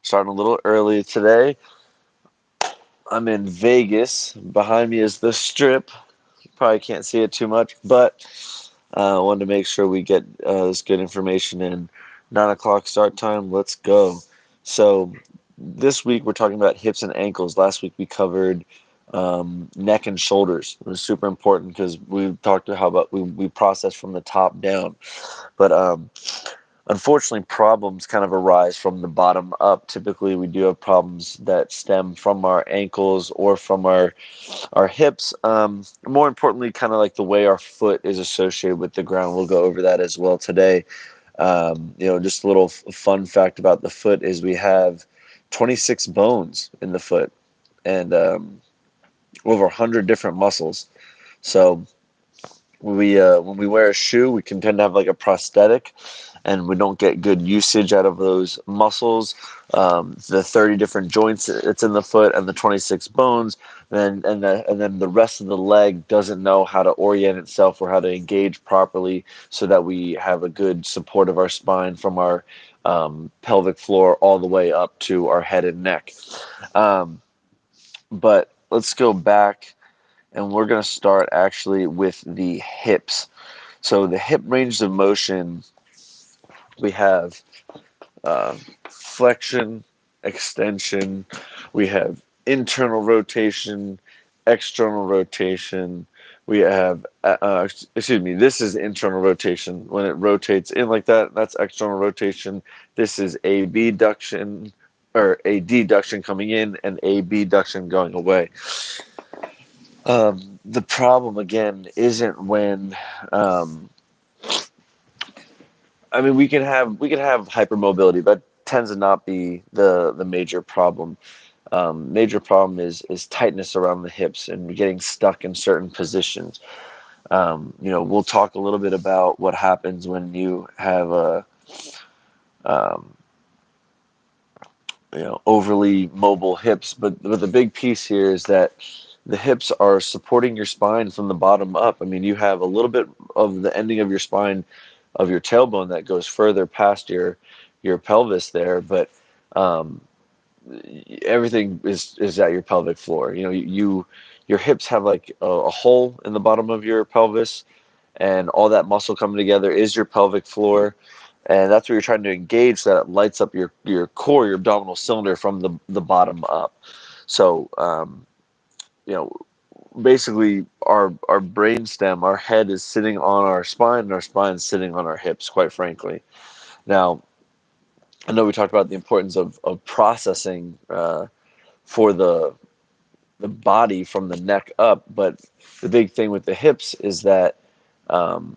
starting a little early today. I'm in Vegas. Behind me is the Strip. You probably can't see it too much, but I wanted to make sure we get this good information in. 9 o'clock start time. Let's go. So this week we're talking about hips and ankles. Last week we covered neck and shoulders. It was super important because we talked about how about we process from the top down. But unfortunately, problems kind of arise from the bottom up. Typically, we do have problems that stem from our ankles or from our hips. More importantly, kind of like the way our foot is associated with the ground. We'll go over that as well today. Just a little fun fact about the foot is we have 26 bones in the foot and over 100 different muscles. So when we wear a shoe, we can tend to have like a prosthetic, and we don't get good usage out of those muscles. The 30 different joints it's in the foot and the 26 bones, and then the rest of the leg doesn't know how to orient itself or how to engage properly, so that we have a good support of our spine from our pelvic floor all the way up to our head and neck. Um, but let's go back, and we're going to start actually with the hips. So the hip range of motion, we have flexion, extension, we have internal rotation, external rotation. We have, excuse me, this is internal rotation. When it rotates in like that, that's external rotation. This is abduction, or a deduction coming in, and abduction going away. The problem again isn't when, um, I mean, we can have hypermobility, but tends to not be the major problem. Major problem is tightness around the hips and getting stuck in certain positions. We'll talk a little bit about what happens when you have a um, overly mobile hips, but the big piece here is that the hips are supporting your spine from the bottom up. I mean, you have a little bit of the ending of your spine, of your tailbone, that goes further past your pelvis there, but um, everything is at your pelvic floor. Your hips have like a hole in the bottom of your pelvis, and all that muscle coming together is your pelvic floor, and that's where you're trying to engage, that it lights up your core, your abdominal cylinder, from the bottom up. So you know basically our brain stem, our head is sitting on our spine, and our spine is sitting on our hips, quite frankly. Now, I know we talked about the importance of processing for the body from the neck up, but the big thing with the hips is that um,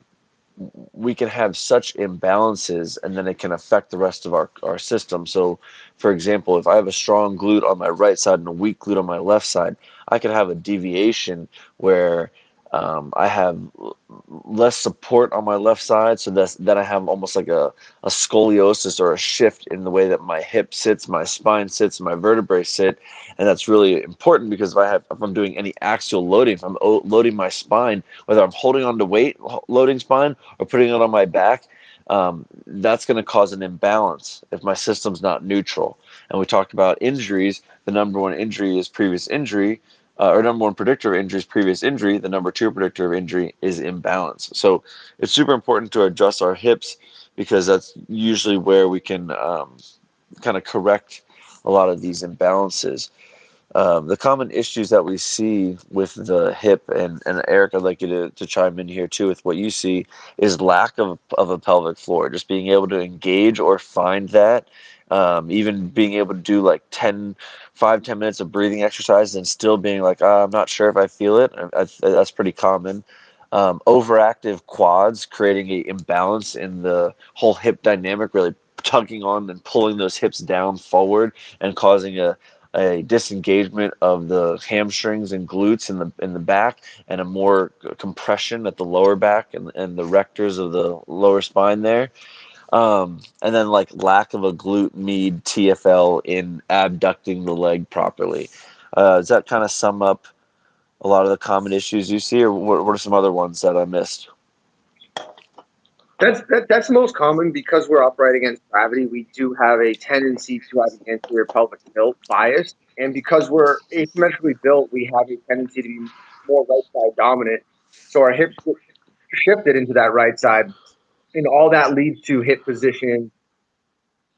we can have such imbalances, and then it can affect the rest of our system. So, for example, if I have a strong glute on my right side and a weak glute on my left side, I could have a deviation where I have less support on my left side, so that I have almost like a scoliosis, or a shift in the way that my hip sits, my spine sits, my vertebrae sit. And that's really important, because if I'm doing any axial loading, if I'm loading my spine, whether I'm holding on to weight, loading spine, or putting it on my back, that's going to cause an imbalance if my system's not neutral. And we talked about injuries. The number one injury is previous injury, or number one predictor of injury is previous injury. The number two predictor of injury is imbalance. So it's super important to adjust our hips, because that's usually where we can kind of correct a lot of these imbalances. The common issues that we see with the hip, and Eric, I'd like you to chime in here too with what you see, is lack of a pelvic floor, just being able to engage or find that. Even being able to do like 5-10 minutes of breathing exercises and still being like, I'm not sure if I feel it. That's pretty common. Overactive quads, creating a imbalance in the whole hip dynamic, really tugging on and pulling those hips down forward, and causing a disengagement of the hamstrings and glutes in the back, and a more compression at the lower back, and the rectors of the lower spine there. And then like lack of a glute med TFL in abducting the leg properly. Does that kind of sum up a lot of the common issues you see, or what are some other ones that I missed? That's most common because we're upright against gravity. We do have a tendency to have an anterior pelvic tilt bias, and because we're asymmetrically built, we have a tendency to be more right side dominant. So our hips get shifted into that right side, and all that leads to hip position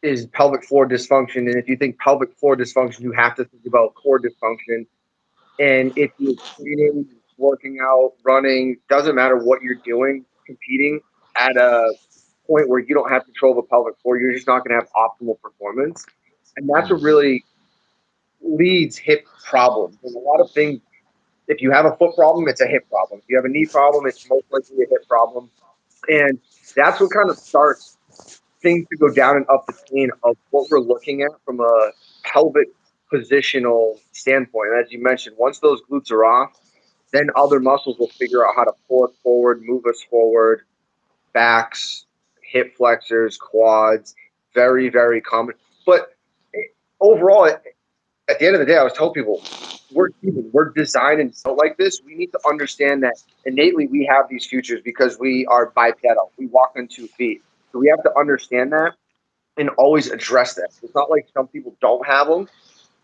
is pelvic floor dysfunction. And if you think pelvic floor dysfunction, you have to think about core dysfunction. And if you're training, working out, running, doesn't matter what you're doing, competing at a point where you don't have control of a pelvic floor, you're just not going to have optimal performance. And that's what Mhm. really leads hip problems. And a lot of things, if you have a foot problem, it's a hip problem. If you have a knee problem, it's most likely a hip problem. And that's what kind of starts things to go down and up the chain of what we're looking at from a pelvic positional standpoint. And as you mentioned, once those glutes are off, then other muscles will figure out how to pull us forward, move us forward, backs, hip flexors, quads, very, very common. But overall, at the end of the day, I was telling people, we're human. We're designed and built like this. We need to understand that innately we have these futures because we are bipedal. We walk on 2 feet. So we have to understand that and always address that. It's not like some people don't have them.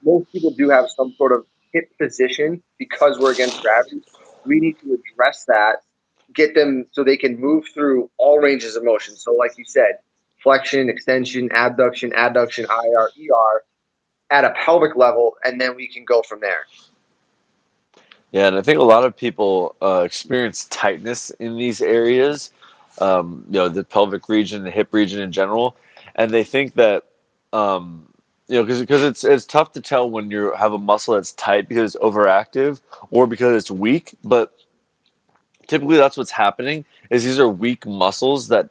Most people do have some sort of hip position because we're against gravity. We need to address that, get them so they can move through all ranges of motion. So, like you said, flexion, extension, abduction, adduction, IR, ER at a pelvic level, and then we can go from there. Yeah, and I think a lot of people experience tightness in these areas, the pelvic region, the hip region in general, and they think that, um, because it's tough to tell when you have a muscle that's tight because it's overactive or because it's weak, but typically that's what's happening is these are weak muscles that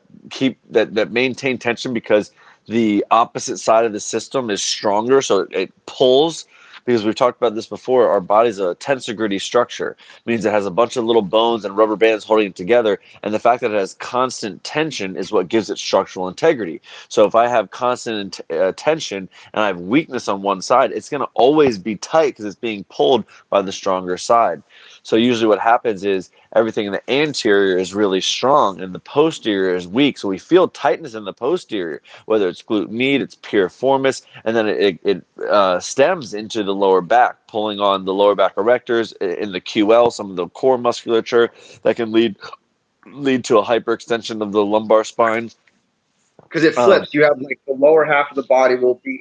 maintain tension because the opposite side of the system is stronger, so it pulls. Because we've talked about this before, our body's a tensigritty structure. It means it has a bunch of little bones and rubber bands holding it together, and the fact that it has constant tension is what gives it structural integrity. So if I have constant tension and I have weakness on one side, it's going to always be tight because it's being pulled by the stronger side. So usually what happens is everything in the anterior is really strong and the posterior is weak. So we feel tightness in the posterior, whether it's glute med, it's piriformis, and then it stems into the lower back, pulling on the lower back erectors in the QL, some of the core musculature that can lead to a hyperextension of the lumbar spine. Because it Um, flips. You have like the lower half of the body will be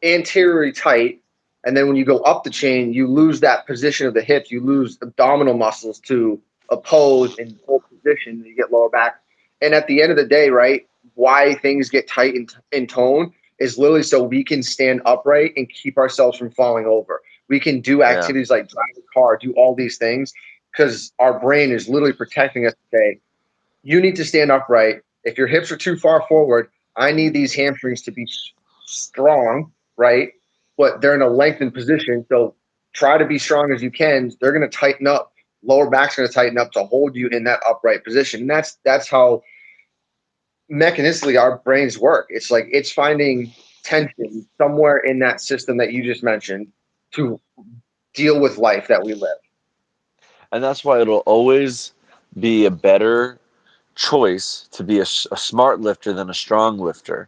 anteriorly tight, and then when you go up the chain, you lose that position of the hips. You lose abdominal muscles to oppose and hold position. And you get lower back. And at the end of the day, right, why things get tight in tone is literally so we can stand upright and keep ourselves from falling over. We can do yeah. activities like drive a car, do all these things because our brain is literally protecting us to say, you need to stand upright. If your hips are too far forward, I need these hamstrings to be strong, right? But they're in a lengthened position. So try to be strong as you can. They're going to tighten up. Lower back's going to tighten up to hold you in that upright position. And that's how mechanistically our brains work. It's like it's finding tension somewhere in that system that you just mentioned to deal with life that we live. And that's why it'll always be a better choice to be a smart lifter than a strong lifter.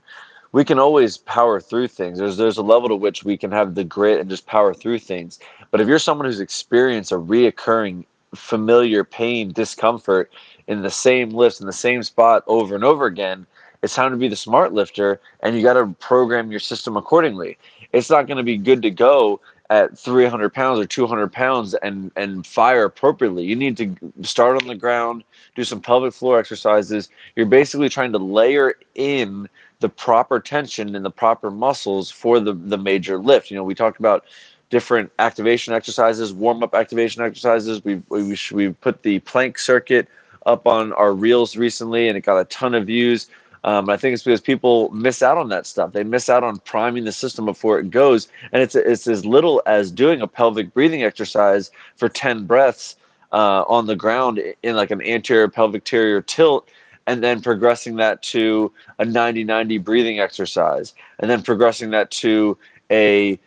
We can always power through things. There's a level to which we can have the grit and just power through things. But if you're someone who's experienced a reoccurring familiar pain, discomfort in the same lifts in the same spot over and over again, it's time to be the smart lifter, and you got to program your system accordingly. It's not going to be good to go at 300 pounds or 200 pounds and fire appropriately. You need to start on the ground, do some pelvic floor exercises. You're basically trying to layer in the proper tension and the proper muscles for the major lift. We talked about different activation exercises, warm up activation exercises. We've put the plank circuit up on our reels recently, and it got a ton of views. I think it's because people miss out on that stuff. They miss out on priming the system before it goes, and it's as little as doing a pelvic breathing exercise for 10 breaths on the ground in like an anterior pelvic terrier tilt, and then progressing that to a 90-90 breathing exercise, and then progressing that to a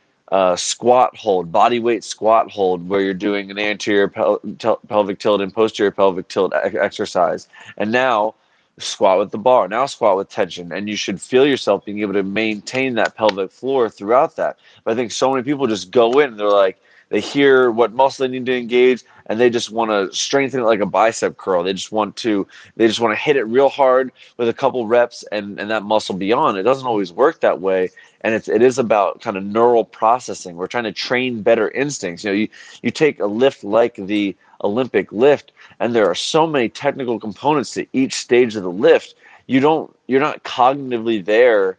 squat hold, body weight squat hold, where you're doing an anterior pelvic tilt and posterior pelvic tilt exercise. And now Squat with the bar, now squat with tension, and you should feel yourself being able to maintain that pelvic floor throughout that. But I think so many people just go in and they're like, they hear what muscle they need to engage and they just want to strengthen it like a bicep curl. They just want to hit it real hard with a couple reps and that muscle beyond. It doesn't always work that way. And it is about kind of neural processing. We're trying to train better instincts. You take a lift like the Olympic lift, and there are so many technical components to each stage of the lift. You're not cognitively there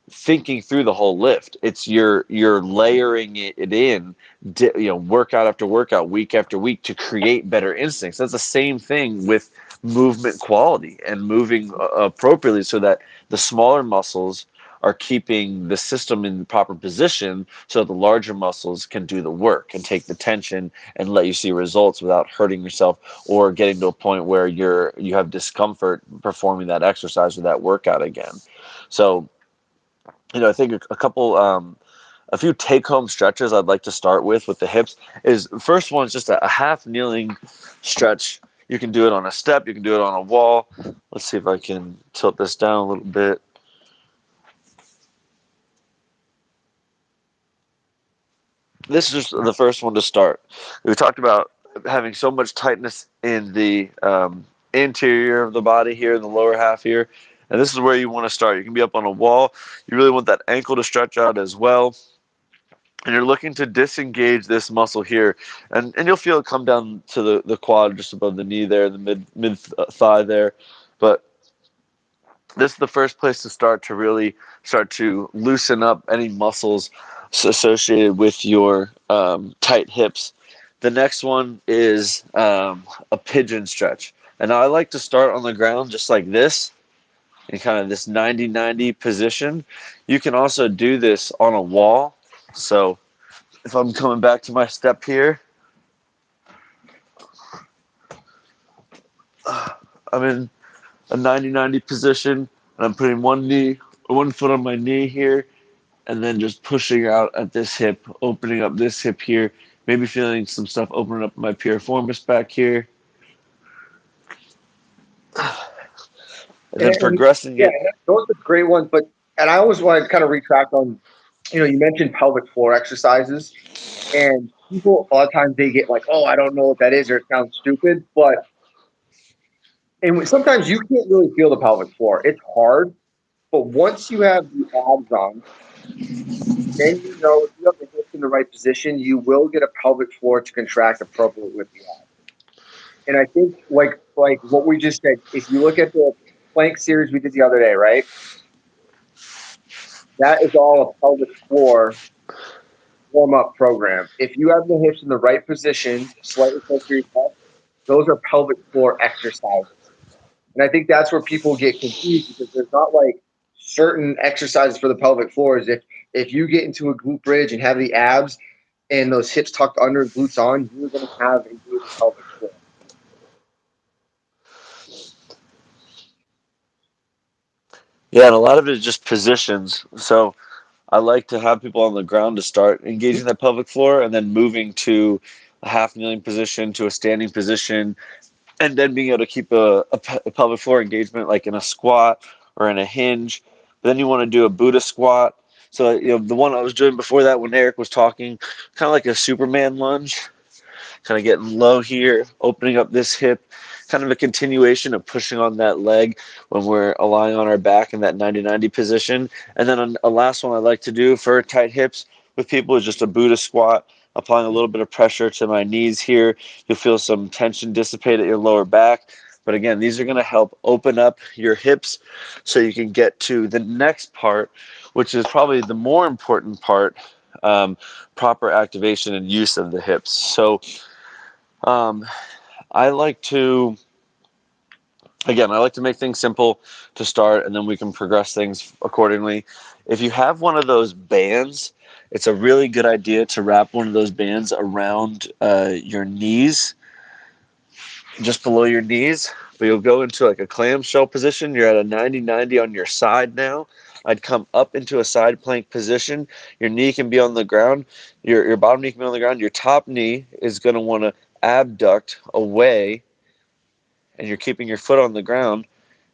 thinking through the whole lift. It's you're layering it in, workout after workout, week after week, to create better instincts. That's the same thing with movement quality and moving appropriately, so that the smaller muscles are keeping the system in the proper position, so the larger muscles can do the work and take the tension and let you see results without hurting yourself or getting to a point where you have discomfort performing that exercise or that workout again. So I think a few take-home stretches I'd like to start with the hips is, first one is just a half kneeling stretch. You can do it on a step, you can do it on a wall. Let's see if I can tilt this down a little bit. This is just the first one to start. We talked about having so much tightness in the interior of the body here, in the lower half here. And this is where you want to start. You can be up on a wall. You really want that ankle to stretch out as well. And you're looking to disengage this muscle here, and you'll feel it come down to the quad just above the knee there, the mid thigh there. But this is the first place to start to really start to loosen up any muscles associated with your tight hips. The next one is a pigeon stretch. And I like to start on the ground just like this, in kind of this 90-90 position. You can also do this on a wall. So if I'm coming back to my step here, I'm in a 90-90 position, and I'm putting one foot on my knee here, and then just pushing out at this hip, opening up this hip here, maybe feeling some stuff opening up my piriformis back here, and then And progressing yeah, it. those are great ones. And I always want to kind of retract on, you mentioned pelvic floor exercises, and people a lot of times they get like, oh, I don't know what that is, or it sounds stupid. And sometimes you can't really feel the pelvic floor. It's hard, but once you have the abs on, then if you have the hips in the right position, you will get a pelvic floor to contract appropriately with the abs. And I think like what we just said, if you look at the plank series we did the other day, right? That is all a pelvic floor warm-up program. If you have the hips in the right position, slightly closer to your chest, those are pelvic floor exercises. And I think that's where people get confused, because there's not like certain exercises for the pelvic floors. If you get into a glute bridge and have the abs and those hips tucked under, glutes on, you're going to have a good pelvic floor. Yeah, and a lot of it is just positions. So I like to have people on the ground to start engaging that pelvic floor, and then moving to a half kneeling position, to a standing position, and then being able to keep a pelvic floor engagement like in a squat or in a hinge. But then you want to do a Buddha squat. So the one I was doing before that, when Eric was talking, kind of like a Superman lunge, kind of getting low here, opening up this hip, kind of a continuation of pushing on that leg when we're lying on our back in that 90-90 position. And then a last one I like to do for tight hips with people is just a Buddha squat, applying a little bit of pressure to my knees here. You'll feel some tension dissipate at your lower back. But again, these are going to help open up your hips so you can get to the next part, which is probably the more important part, proper activation and use of the hips. So um, I like to, I like to make things simple to start, and then we can progress things accordingly. If you have one of those bands, it's a really good idea to wrap one of those bands around your knees, just below your knees. But you'll go into like a clamshell position. You're at a 90-90 on your side now. I'd come up into a side plank position. Your knee can be on the ground. Your bottom knee can be on the ground. Your top knee is going to want to abduct away, and you're keeping your foot on the ground.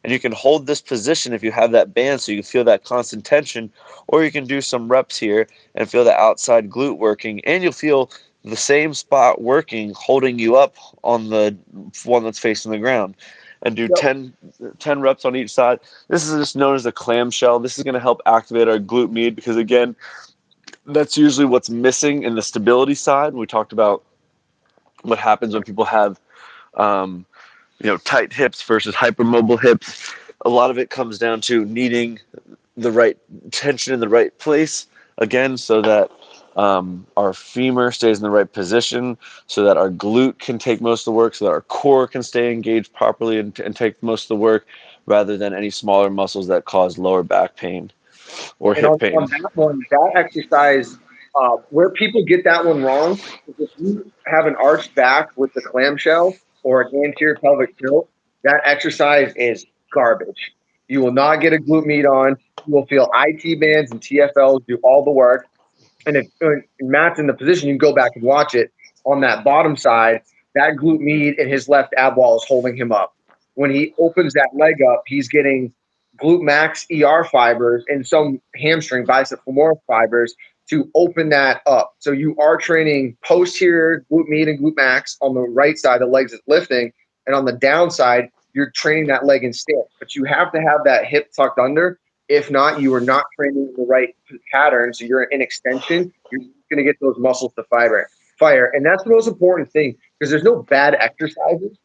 And you can hold this position if you have that band so you can feel that constant tension, or you can do some reps here and feel the outside glute working, and you'll feel the same spot working, holding you up on the one that's facing the ground. And do Yep. 10 reps on each side. This is just known as a clamshell. This is going to help activate our glute med because, again, that's usually what's missing in the stability side. We talked about what happens when people have um, tight hips versus hypermobile hips. A lot of it comes down to needing the right tension in the right place, again, so that our femur stays in the right position, so that our glute can take most of the work, so that our core can stay engaged properly and take most of the work, rather than any smaller muscles that cause lower back pain or And hip on pain. that one, that exercise, where people get that one wrong is if you have an arched back with the clamshell or an anterior pelvic tilt, that exercise is garbage. You will not get a glute med on. You will feel IT bands and TFLs do all the work. And if Matt's in the position, you can go back and watch it. On that bottom side, that glute med and his left ab wall is holding him up. When he opens that leg up, he's getting glute max ER fibers and some hamstring bicep femoral fibers to open that up. So you are training posterior glute med and glute max on the right side, the legs is lifting, and on the downside, you're training that leg in stance. But you have to have that hip tucked under. If not, you are not training the right pattern. So you're in extension. You're going to get those muscles to fire. And that's the most important thing because there's no bad exercises.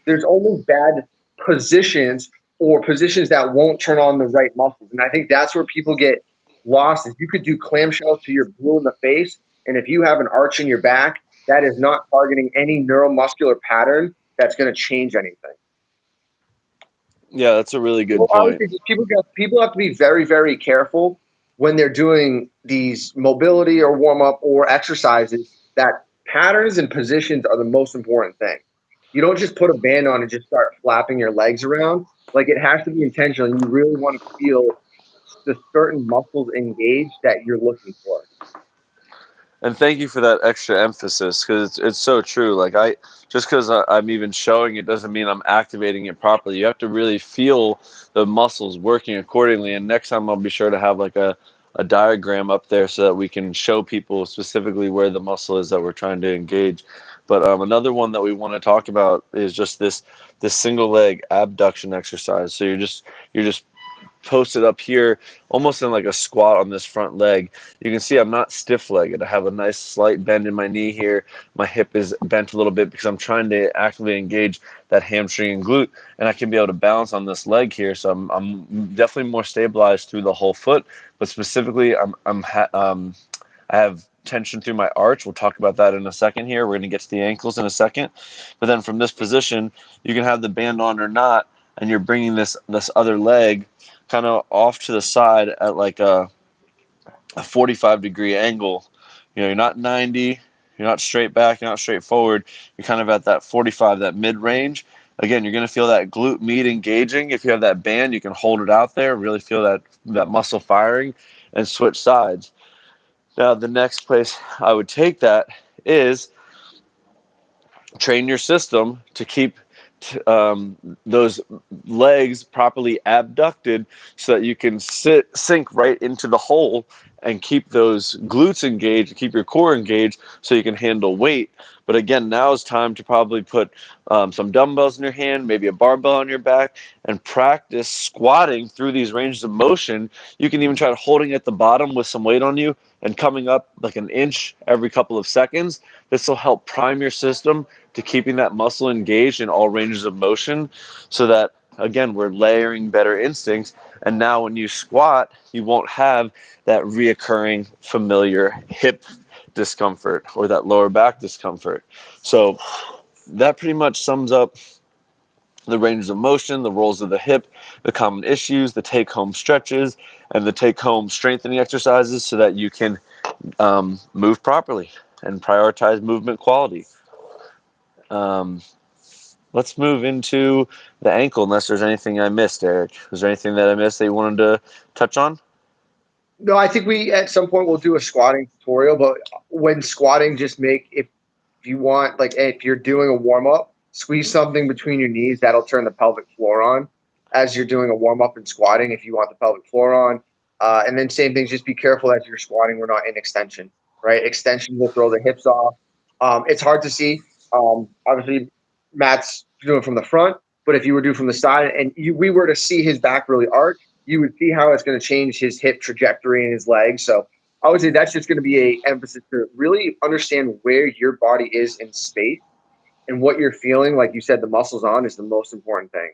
There's only bad positions or positions that won't turn on the right muscles. And I think that's where people get lost is you could do clamshells to your blue in the face. And if you have an arch in your back, that is not targeting any neuromuscular pattern that's going to change anything. Yeah, that's a really good Well, point. obviously, people have to be very, very careful when they're doing these mobility or warm up or exercises. That patterns and positions are the most important thing. You don't just put a band on and just start flapping your legs around. Like it has to be intentional. You really want to feel the certain muscles engaged that you're looking for. And thank you for that extra emphasis because it's so true. Like just because I'm even showing it doesn't mean I'm activating it properly. You have to really feel the muscles working accordingly. And next time I'll be sure to have like a diagram up there so that we can show people specifically where the muscle is that we're trying to engage. But another one that we want to talk about is just this single leg abduction exercise. So you're just posted up here, almost in like a squat on this front leg. You can see I'm not stiff-legged. I have a nice slight bend in my knee here. My hip is bent a little bit because I'm trying to actively engage that hamstring and glute, and I can be able to balance on this leg here. So I'm definitely more stabilized through the whole foot, but specifically I have tension through my arch. We'll talk about that in a second here. We're going to get to the ankles in a second. But then from this position, you can have the band on or not, and you're bringing this other leg kind of off to the side at like a 45-degree angle. You're not 90, you're not straight back, you're not straight forward. You're kind of at that 45, that mid-range. Again, you're going to feel that glute med engaging. If you have that band, you can hold it out there, really feel that muscle firing, and switch sides. Now, the next place I would take that is train your system to keep those legs properly abducted so that you can sink right into the hole and keep those glutes engaged, keep your core engaged so you can handle weight. But again, now is time to probably put some dumbbells in your hand, maybe a barbell on your back, and practice squatting through these ranges of motion. You can even try holding at the bottom with some weight on you and coming up like an inch every couple of seconds. This will help prime your system to keeping that muscle engaged in all ranges of motion so that, again, we're layering better instincts. And now when you squat, you won't have that reoccurring familiar hip discomfort or that lower back discomfort. So that pretty much sums up the ranges of motion, the roles of the hip, the common issues, the take-home stretches, and the take-home strengthening exercises so that you can move properly and prioritize movement quality. Um, let's move into the ankle unless there's anything I missed, Eric. Was there anything that I missed that you wanted to touch on? No, I think we at some point we'll do a squatting tutorial, but when squatting, just make if you want, like if you're doing a warm up, squeeze something between your knees. That'll turn the pelvic floor on. as you're doing a warm up and squatting if you want the pelvic floor on. And then same thing, just be careful as you're squatting. We're not in extension, right? Extension will throw the hips off. It's hard to see. Obviously, Matt's doing from the front, but if you were doing from the side and we were to see his back really arch, you would see how it's going to change his hip trajectory and his legs. So I would say that's just going to be a emphasis to really understand where your body is in space and what you're feeling. Like you said, the muscles on is the most important thing.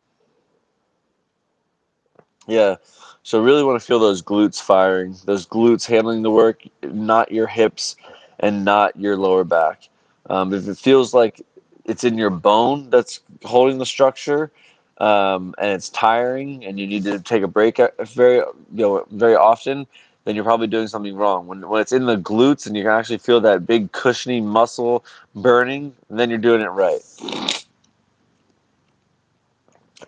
Yeah. So really want to feel those glutes firing, those glutes handling the work, not your hips and not your lower back. If it feels like it's in your bone that's holding the structure, and it's tiring, and you need to take a break very often, then you're probably doing something wrong. When it's in the glutes and you can actually feel that big cushiony muscle burning, then you're doing it right.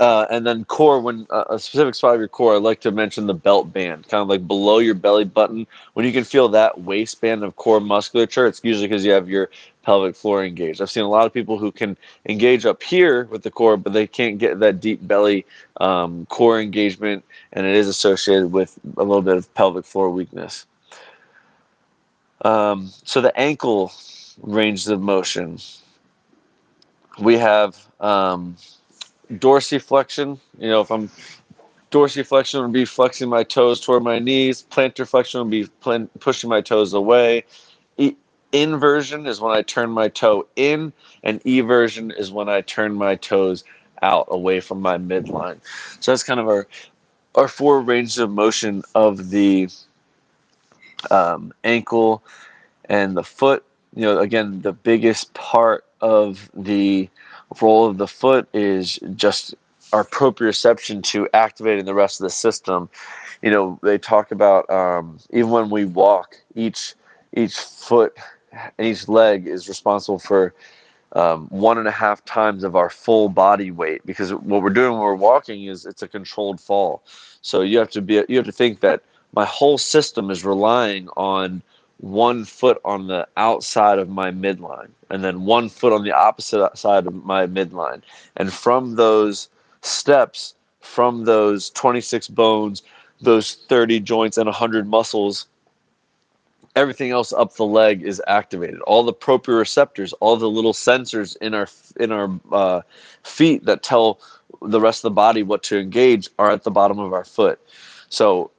And then core, when a specific spot of your core, I like to mention the belt band, kind of like below your belly button. When you can feel that waistband of core musculature, it's usually because you have your pelvic floor engaged. I've seen a lot of people who can engage up here with the core, but they can't get that deep belly core engagement, and it is associated with a little bit of pelvic floor weakness. So the ankle ranges of motion, we have dorsiflexion. If I'm dorsiflexion would be flexing my toes toward my knees. Plantar flexion would be pushing my toes away. Inversion is when I turn my toe in, and eversion is when I turn my toes out away from my midline. So that's kind of our four ranges of motion of the ankle and the foot. Again, the biggest part of the role of the foot is just our proprioception to activating the rest of the system. They talk about even when we walk, each foot and each leg is responsible for 1.5 times of our full body weight, because what we're doing when we're walking is it's a controlled fall. So you have to think that my whole system is relying on one foot on the outside of my midline and then one foot on the opposite side of my midline. And from those steps, from those 26 bones, those 30 joints and 100 muscles, everything else up the leg is activated. All the proprioceptors, all the little sensors in our feet that tell the rest of the body what to engage are at the bottom of our foot. So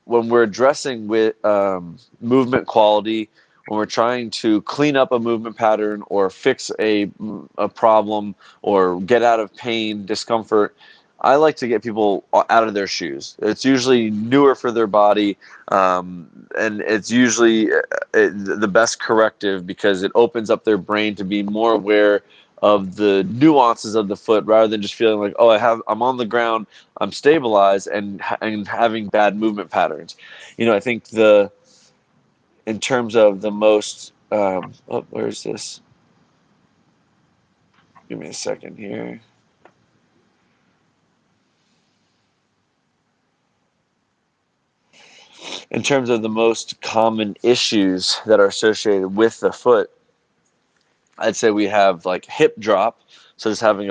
when we're addressing with movement quality, when we're trying to clean up a movement pattern or fix a problem or get out of pain, discomfort, I like to get people out of their shoes. It's usually newer for their body, and it's usually the best corrective, because it opens up their brain to be more aware of the nuances of the foot, rather than just feeling like, I'm on the ground, I'm stabilized, and having bad movement patterns. I think in terms of the most, where's this? Give me a second here. In terms of the most common issues that are associated with the foot, I'd say we have like hip drop, so just having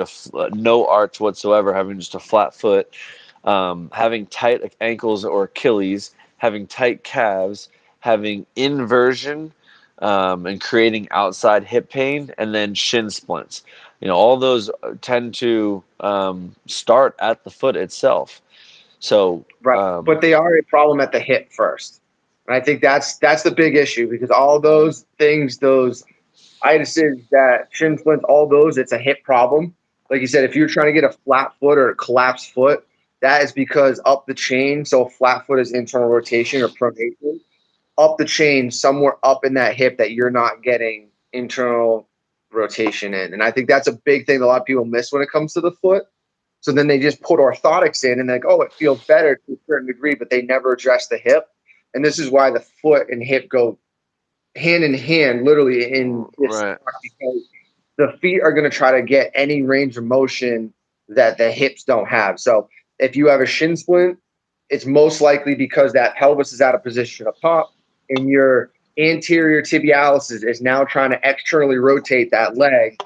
no arch whatsoever, having just a flat foot, having tight ankles or Achilles, having tight calves, having inversion, and creating outside hip pain, and then shin splints. All those tend to start at the foot itself. So, Right. But they are a problem at the hip first. And I think that's the big issue, because all those things, those itises, that shin splints, all those, it's a hip problem. Like you said, if you're trying to get a flat foot or a collapsed foot, that is because up the chain, so flat foot is internal rotation or pronation, up the chain, somewhere up in that hip, that you're not getting internal rotation in. And I think that's a big thing that a lot of people miss when it comes to the foot. So then they just put orthotics in and like, oh, it feels better to a certain degree, but they never address the hip. And this is why the foot and hip go hand in hand, literally in this, right. because the feet are going to try to get any range of motion that the hips don't have. So if you have a shin splint, it's most likely because that pelvis is out of position up top, and your anterior tibialis is now trying to externally rotate that leg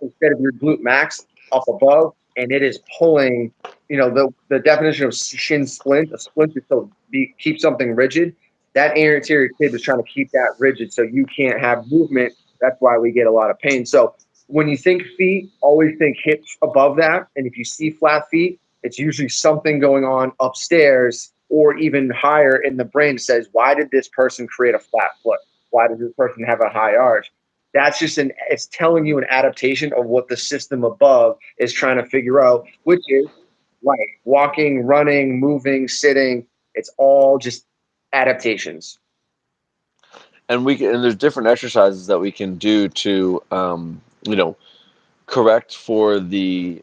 instead of your glute max up above, and it is pulling the definition of shin splint. A splint is to keep something rigid. That anterior tib is trying to keep that rigid so you can't have movement. That's why we get a lot of pain. So when you think feet, always think hips above that. And if you see flat feet, it's usually something going on upstairs or even higher in the brain that says, why did this person create a flat foot? Why does this person have a high arch? That's just it's telling you an adaptation of what the system above is trying to figure out, which is like walking, running, moving, sitting. It's all just adaptations. And there's different exercises that we can do to correct for the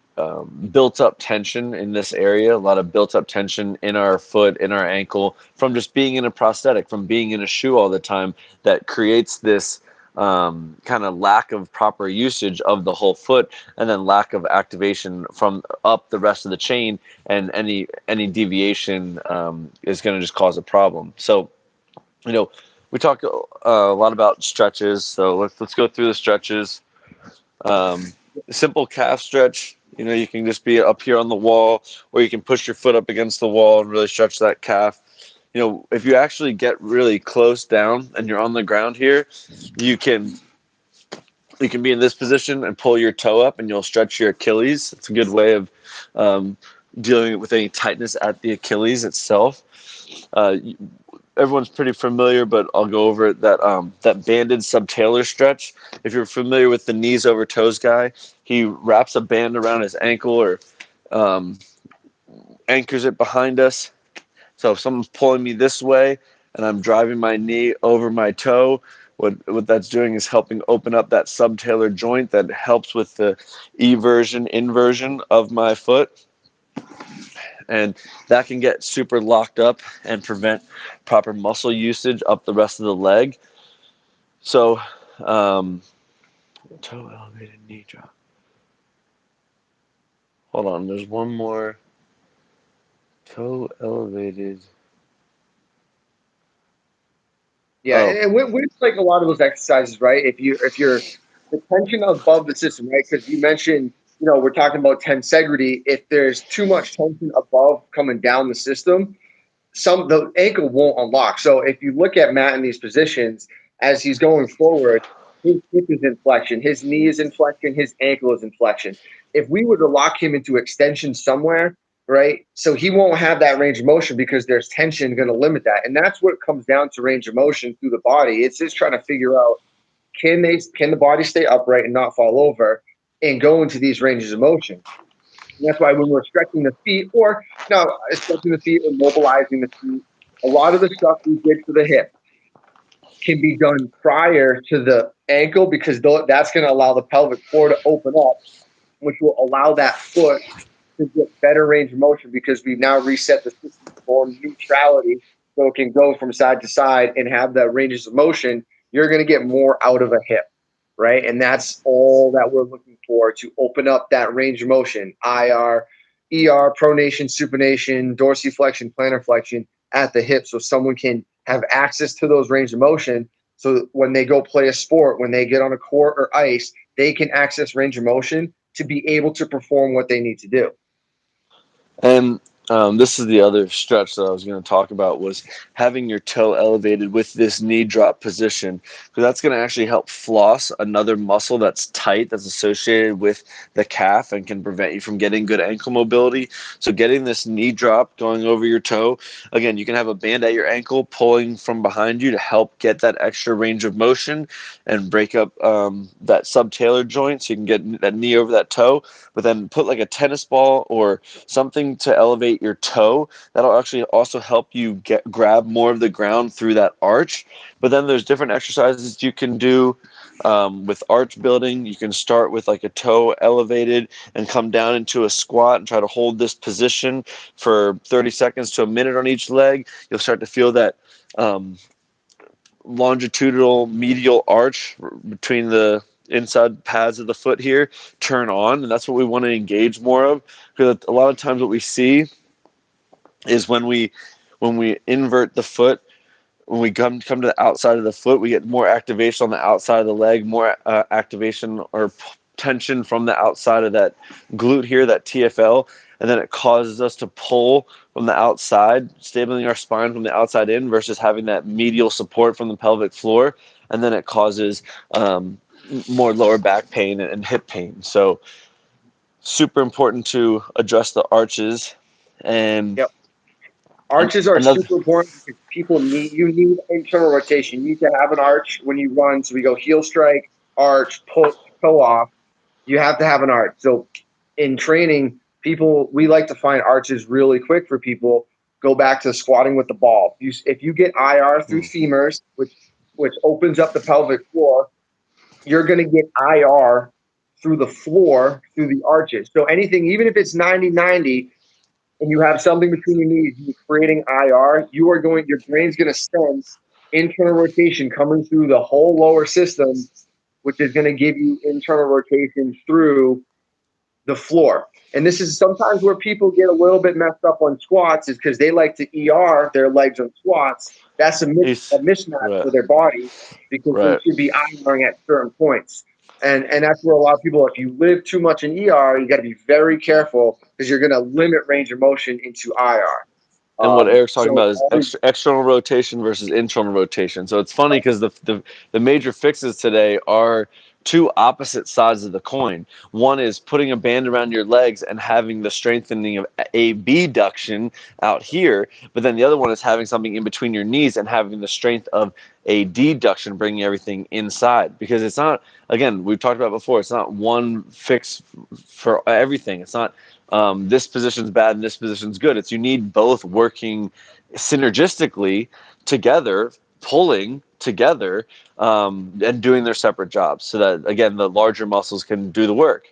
built up tension in this area. A lot of built up tension in our foot, in our ankle, from just being in a prosthetic, from being in a shoe all the time, that creates this kind of lack of proper usage of the whole foot, and then lack of activation from up the rest of the chain. And any deviation is going to just cause a problem. So, we talk a lot about stretches. So let's go through the stretches. Simple calf stretch. You can just be up here on the wall, or you can push your foot up against the wall and really stretch that calf. If you actually get really close down and you're on the ground here, you can be in this position and pull your toe up, and you'll stretch your Achilles. It's a good way of dealing with any tightness at the Achilles itself. Everyone's pretty familiar, but I'll go over it. That banded subtalar stretch. If you're familiar with the knees over toes guy, he wraps a band around his ankle, or anchors it behind us. So if someone's pulling me this way and I'm driving my knee over my toe, what that's doing is helping open up that subtalar joint that helps with the eversion, inversion of my foot. And that can get super locked up and prevent proper muscle usage up the rest of the leg. So, toe elevated knee drop. Hold on, there's one more. Toe elevated. Yeah, and with like a lot of those exercises, right? If you're the tension above the system, right? Because you mentioned, we're talking about tensegrity. If there's too much tension above coming down the system, the ankle won't unlock. So if you look at Matt in these positions as he's going forward, his hip is in flexion, his knee is in flexion, his ankle is in flexion. If we were to lock him into extension somewhere, right? So he won't have that range of motion because there's tension going to limit that. And that's what comes down to range of motion through the body. It's just trying to figure out, can the body stay upright and not fall over and go into these ranges of motion. And that's why when we're stretching the feet, or no, stretching the feet or mobilizing the feet, a lot of the stuff we did for the hip can be done prior to the ankle, because that's going to allow the pelvic floor to open up, which will allow that foot to get better range of motion, because we've now reset the system for neutrality, so it can go from side to side and have the ranges of motion. You're going to get more out of a hip, right? And that's all that we're looking for, to open up that range of motion. IR, ER, pronation, supination, dorsiflexion, plantar flexion at the hip, so someone can have access to those range of motion. So when they go play a sport, when they get on a court or ice, they can access range of motion to be able to perform what they need to do. And this is the other stretch that I was going to talk about, was having your toe elevated with this knee drop position, because that's going to actually help floss another muscle that's tight, that's associated with the calf, and can prevent you from getting good ankle mobility. So getting this knee drop going over your toe, again, you can have a band at your ankle pulling from behind you to help get that extra range of motion and break up that subtalar joint, so you can get that knee over that toe. But then put like a tennis ball or something to elevate your toe. That'll actually also help you grab more of the ground through that arch. But then there's different exercises you can do with arch building. You can start with like a toe elevated and come down into a squat and try to hold this position for 30 seconds to a minute on each leg. You'll start to feel that longitudinal medial arch between the inside pads of the foot here turn on, and that's what we want to engage more of, because a lot of times what we see is when we invert the foot, when we come to the outside of the foot, we get more activation on the outside of the leg, more activation or tension from the outside of that glute here, that TFL, and then it causes us to pull from the outside, stabilizing our spine from the outside in versus having that medial support from the pelvic floor, and then it causes more lower back pain and hip pain. So super important to address the arches. And Yep. Arches are another, super important because you need internal rotation. You need to have an arch when you run. So we go heel strike, arch, pull, toe off. You have to have an arch. So in training, we like to find arches really quick for people. Go back to squatting with the ball. If you get IR through femurs, which opens up the pelvic floor, you're going to get IR through the floor, through the arches. So anything, even if it's 90-90, and you have something between your knees, you're creating IR, your brain's going to sense internal rotation coming through the whole lower system, which is going to give you internal rotation through the floor. And this is sometimes where people get a little bit messed up on squats, is because they like to ER their legs on squats. That's a mismatch right, for their body, because they right. should be IRing at certain points. And that's where a lot of people, if you live too much in ER, you got to be very careful, because you're going to limit range of motion into IR. And what Eric's talking So about is external rotation versus internal rotation. So it's funny because the major fixes today are two opposite sides of the coin. One is putting a band around your legs and having the strengthening of abduction out here, but then the other one is having something in between your knees and having the strength of a deduction, bringing everything inside. Because it's not, again, we've talked about before, it's not one fix for everything. It's not this position's bad and this position's good. It's you need both working synergistically together, pulling together, and doing their separate jobs, so that again the larger muscles can do the work.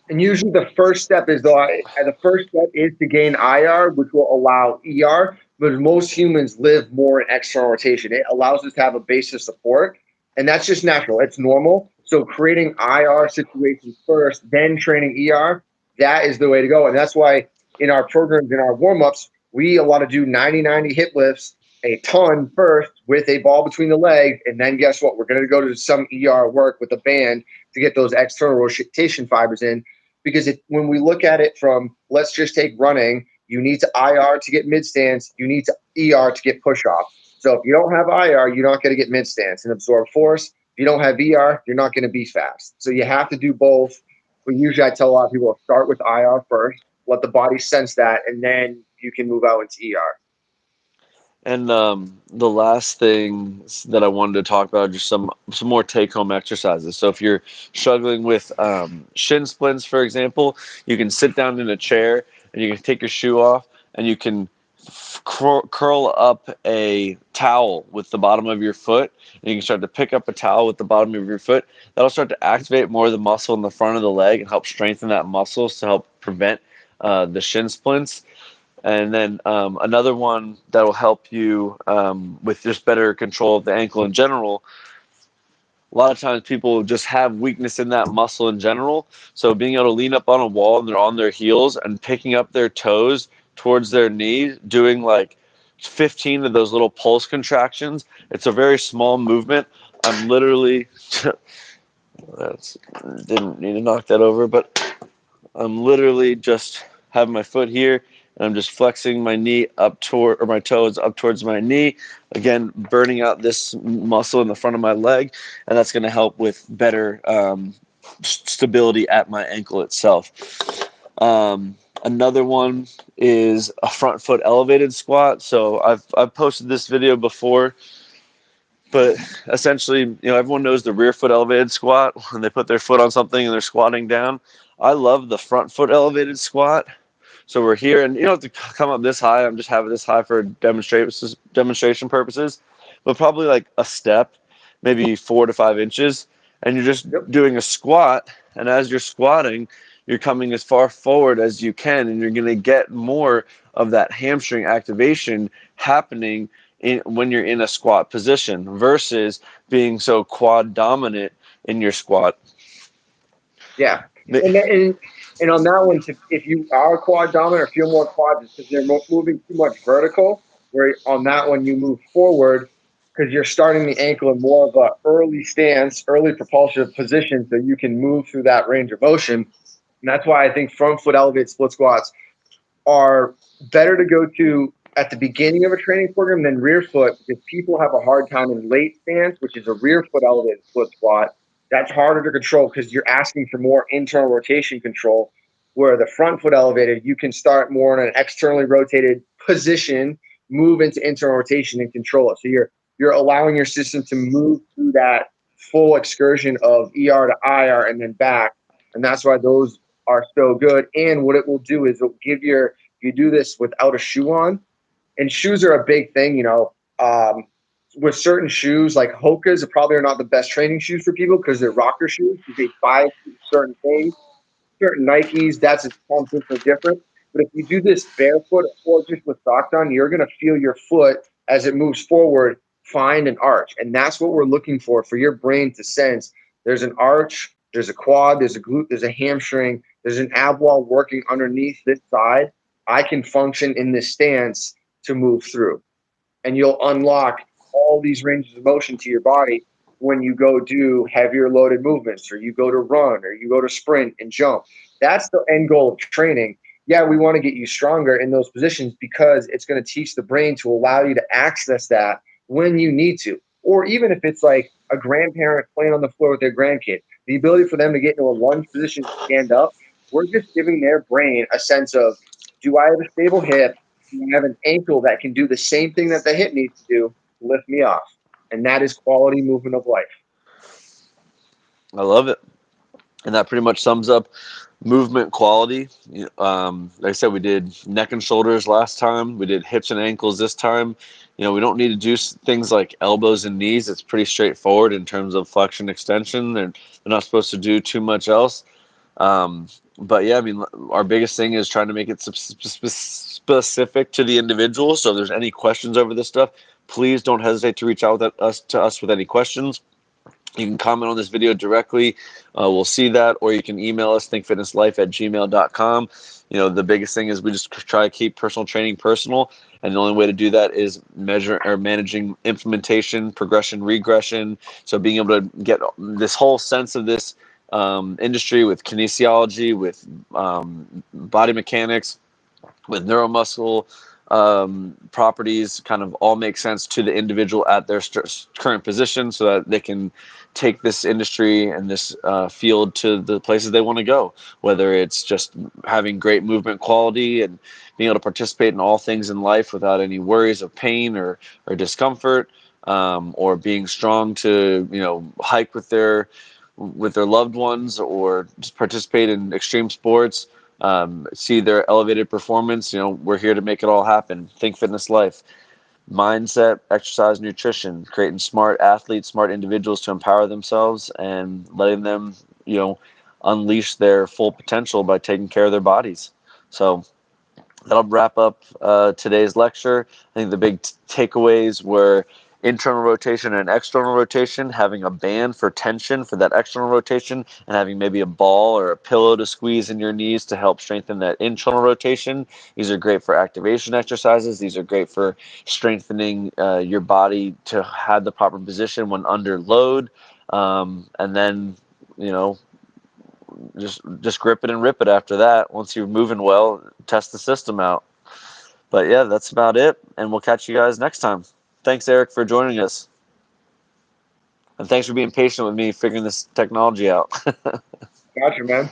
And usually the first step is to gain IR, which will allow ER. But most humans live more in external rotation. It allows us to have a base of support, and that's just natural. It's normal. So creating IR situations first, then training ER, that is the way to go. And that's why in our programs, in our warm-ups, we want to do 90-90 hip lifts, a ton first with a ball between the legs. And then guess what? We're going to go to some ER work with a band to get those external rotation fibers in. Because when we look at it from, let's just take running, you need to IR to get mid stance, you need to ER to get push off. So if you don't have IR, you're not going to get mid stance and absorb force. If you don't have ER, you're not going to be fast. So you have to do both. But usually I tell a lot of people, start with IR first, let the body sense that, and then you can move out into ER. And the last thing that I wanted to talk about are just some more take-home exercises. So if you're struggling with shin splints, for example, you can sit down in a chair and you can take your shoe off and you can curl up a towel with the bottom of your foot, and you can start to pick up a towel with the bottom of your foot. That'll start to activate more of the muscle in the front of the leg and help strengthen that muscle to help prevent the shin splints. And then another one that will help you with just better control of the ankle in general. A lot of times people just have weakness in that muscle in general. So being able to lean up on a wall and they're on their heels and picking up their toes towards their knees, doing like 15 of those little pulse contractions. It's a very small movement. I'm literally didn't need to knock that over, but I'm literally just having my foot here and I'm just flexing my knee up toward, or my toes up towards my knee. Again, burning out this muscle in the front of my leg, and that's going to help with better stability at my ankle itself. Another one is a front foot elevated squat. So I've posted this video before, but essentially, everyone knows the rear foot elevated squat when they put their foot on something and they're squatting down. I love the front foot elevated squat. So we're here, and you don't have to come up this high. I'm just having this high for demonstration purposes, but probably like a step, maybe 4 to 5 inches, and you're just doing a squat. And as you're squatting, you're coming as far forward as you can, and you're going to get more of that hamstring activation happening when you're in a squat position versus being so quad dominant in your squat. Yeah. And on that one, if you are quad dominant or feel more quads, it's because they're moving too much vertical. Where on that one, you move forward because you're starting the ankle in more of a early stance, early propulsive position, so you can move through that range of motion. And that's why I think front foot elevated split squats are better to go to at the beginning of a training program than rear foot, because people have a hard time in late stance, which is a rear foot elevated split squat. That's harder to control because you're asking for more internal rotation control. Where the front foot elevated, you can start more in an externally rotated position, move into internal rotation and control it. So you're allowing your system to move through that full excursion of ER to IR and then back. And that's why those are so good. And what it will do is it'll give you do this without a shoe on. And shoes are a big thing, with certain shoes, like Hoka's probably are not the best training shoes for people because they're rocker shoes. They buy certain things, certain Nikes, that's something different. But if you do this barefoot or just with socks on, you're going to feel your foot as it moves forward find an arch. And that's what we're looking for your brain to sense. There's an arch, there's a quad, there's a glute, there's a hamstring, there's an ab wall working underneath this side. I can function in this stance to move through. And you'll unlock all these ranges of motion to your body when you go do heavier loaded movements, or you go to run, or you go to sprint and jump. That's the end goal of training. Yeah, we want to get you stronger in those positions because it's going to teach the brain to allow you to access that when you need to. Or even if it's like a grandparent playing on the floor with their grandkid, the ability for them to get into a lunge position, stand up, we're just giving their brain a sense of, do I have a stable hip? Do I have an ankle that can do the same thing that the hip needs to do? Lift me off. And that is quality movement of life. I love it. And that pretty much sums up movement quality. Like I said, we did neck and shoulders last time. We did hips and ankles this time. We don't need to do things like elbows and knees. It's pretty straightforward in terms of flexion extension, and they're not supposed to do too much else. But yeah, I mean, our biggest thing is trying to make it specific to the individual. So if there's any questions over this stuff, please don't hesitate to reach out to us with any questions. You can comment on this video directly. We'll see that, or you can email us, thinkfitnesslife@gmail.com. The biggest thing is we just try to keep personal training personal. And the only way to do that is managing implementation, progression, regression. So being able to get this whole sense of this industry with kinesiology, with body mechanics, with neuromuscular properties kind of all make sense to the individual at their current position, so that they can take this industry and this field to the places they want to go, whether it's just having great movement quality and being able to participate in all things in life without any worries of pain or discomfort, or being strong to hike with their loved ones, or just participate in extreme sports, see their elevated performance. We're here to make it all happen. Think Fitness Life. Mindset, exercise, nutrition, creating smart athletes, smart individuals to empower themselves and letting them, unleash their full potential by taking care of their bodies. So that'll wrap up today's lecture. I think the big takeaways were internal rotation and external rotation, having a band for tension for that external rotation, and having maybe a ball or a pillow to squeeze in your knees to help strengthen that internal rotation. These are great for activation exercises. These are great for strengthening your body to have the proper position when under load. And then, just grip it and rip it after that. Once you're moving well, test the system out. But yeah, that's about it, and we'll catch you guys next time. Thanks, Eric, for joining us, and thanks for being patient with me figuring this technology out. Gotcha, man.